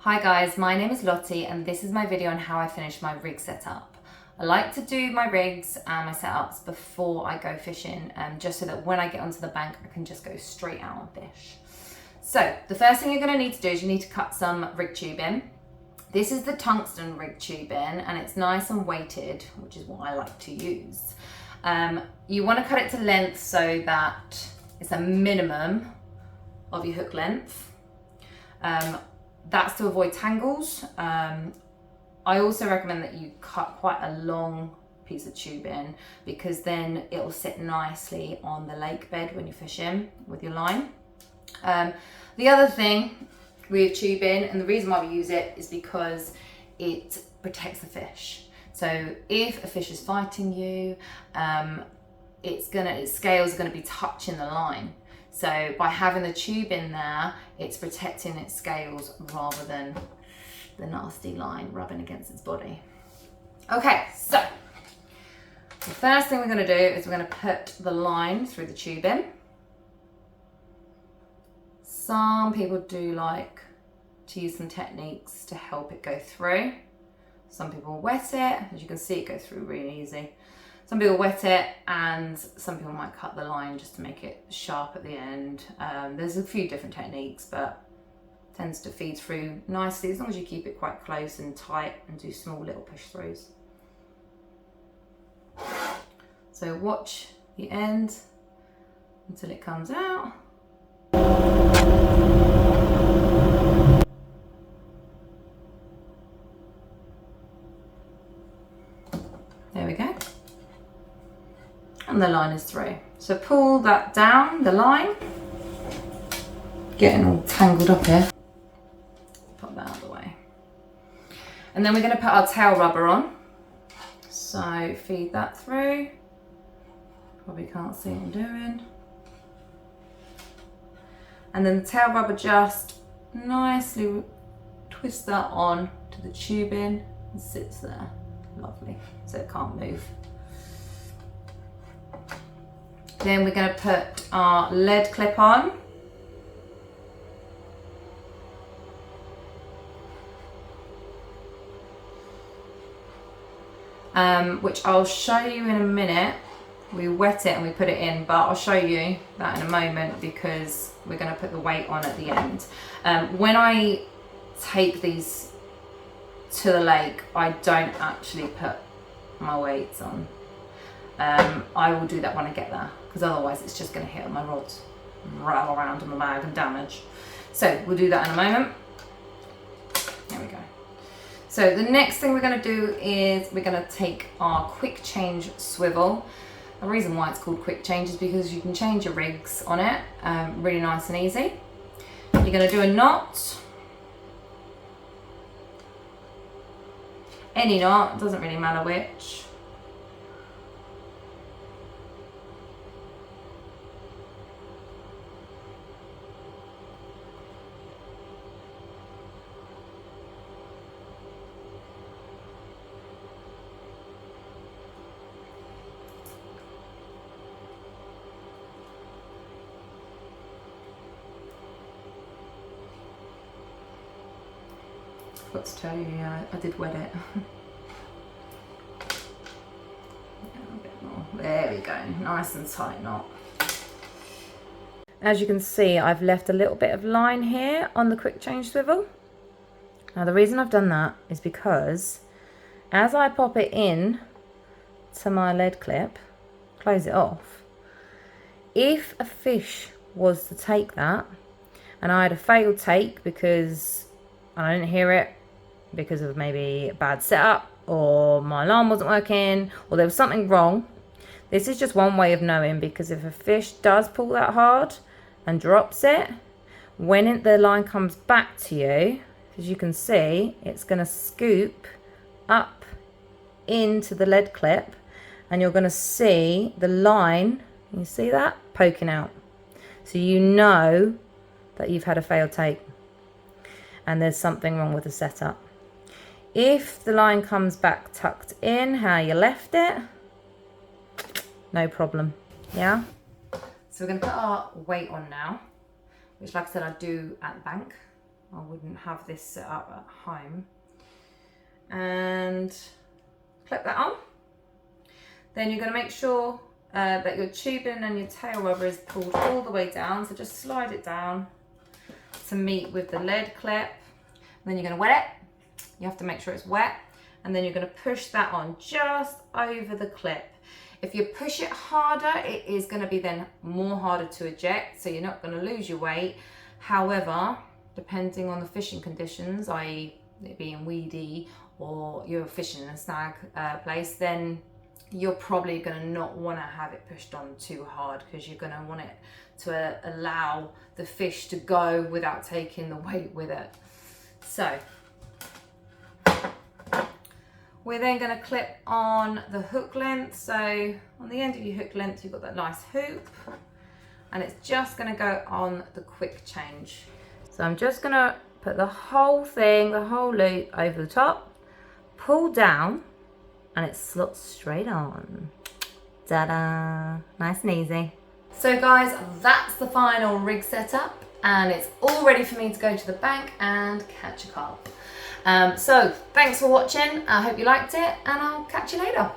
Hi guys, my name is Lottie and this is my video on how I finish my rig setup. I like to do my rigs and my setups before I go fishing, just so that when I get onto the bank I can just go straight out and fish. So the first thing you're going to need to do is you need to cut some rig tubing. This is the tungsten rig tubing and it's nice and weighted, which is what I like to use. You want to cut it to length so that it's a minimum of your hook length. That's to avoid tangles. I also recommend that you cut quite a long piece of tubing because then it'll sit nicely on the lake bed when you're fishing with your line. The other thing with tubing, and the reason why we use it, is because it protects the fish. So if a fish is fighting you, its scales are going to be touching the line. So by having the tube in there, it's protecting its scales rather than the nasty line rubbing against its body. Okay, so the first thing we're going to do is we're going to put the line through the tubing. Some people do like to use some techniques to help it go through. Some people wet it, as you can see it goes through really easy. Some people wet it and some people might cut the line just to make it sharp at the end. There's a few different techniques, but it tends to feed through nicely as long as you keep it quite close and tight and do small little push throughs. So watch the end until it comes out. There we go. And the line is through. So pull that down, the line. Getting all tangled up here. Put that out of the way. And then we're going to put our tail rubber on. So feed that through. Probably can't see what I'm doing. And then the tail rubber, just nicely twist that on to the tubing and sits there. Lovely. So it can't move. Then we're going to put our lead clip on. Which I'll show you in a minute. We wet it and we put it in, but I'll show you that in a moment because we're going to put the weight on at the end. When I take these to the lake, I don't actually put my weights on. I will do that when I get there because otherwise it's just going to hit on my rods, rattle around in my bag and damage. So we'll do that in a moment. There we go. So the next thing we're going to do is we're going to take our quick change swivel. The reason why it's called quick change is because you can change your rigs on it really nice and easy. You're going to do a knot. Any knot, doesn't really matter which. Forgot to tell you, yeah, I did wet it. A bit more. There we go, nice and tight knot. As you can see, I've left a little bit of line here on the quick change swivel. Now the reason I've done that is because as I pop it in to my lead clip, close it off, if a fish was to take that and I had a failed take because I didn't hear it because of maybe a bad setup or my alarm wasn't working or there was something wrong. This is just one way of knowing, because if a fish does pull that hard and drops it, when the line comes back to you, as you can see, it's going to scoop up into the lead clip and you're going to see the line, you see that, poking out. So you know that you've had a failed take and there's something wrong with the setup. If the line comes back tucked in how you left it, no problem. Yeah? So we're going to put our weight on now, which like I said I do at the bank. I wouldn't have this set up at home. And clip that on. Then you're going to make sure that your tubing and your tail rubber is pulled all the way down. So just slide it down to meet with the lead clip. And then you're going to wet it. You have to make sure it's wet. And then you're going to push that on just over the clip. If you push it harder, it is going to be then more harder to eject. So you're not going to lose your weight. However, depending on the fishing conditions, i.e. it being weedy or you're fishing in a snag place, then you're probably going to not want to have it pushed on too hard, because you're going to want it to allow the fish to go without taking the weight with it. So we're then going to clip on the hook length. So on the end of your hook length, you've got that nice hoop, and it's just going to go on the quick change. So I'm just going to put the whole thing, the whole loop over the top, pull down, and it slots straight on. Ta-da! Nice and easy. So guys, that's the final rig setup, and it's all ready for me to go to the bank and catch a carp. So thanks for watching. I hope you liked it, and I'll catch you later.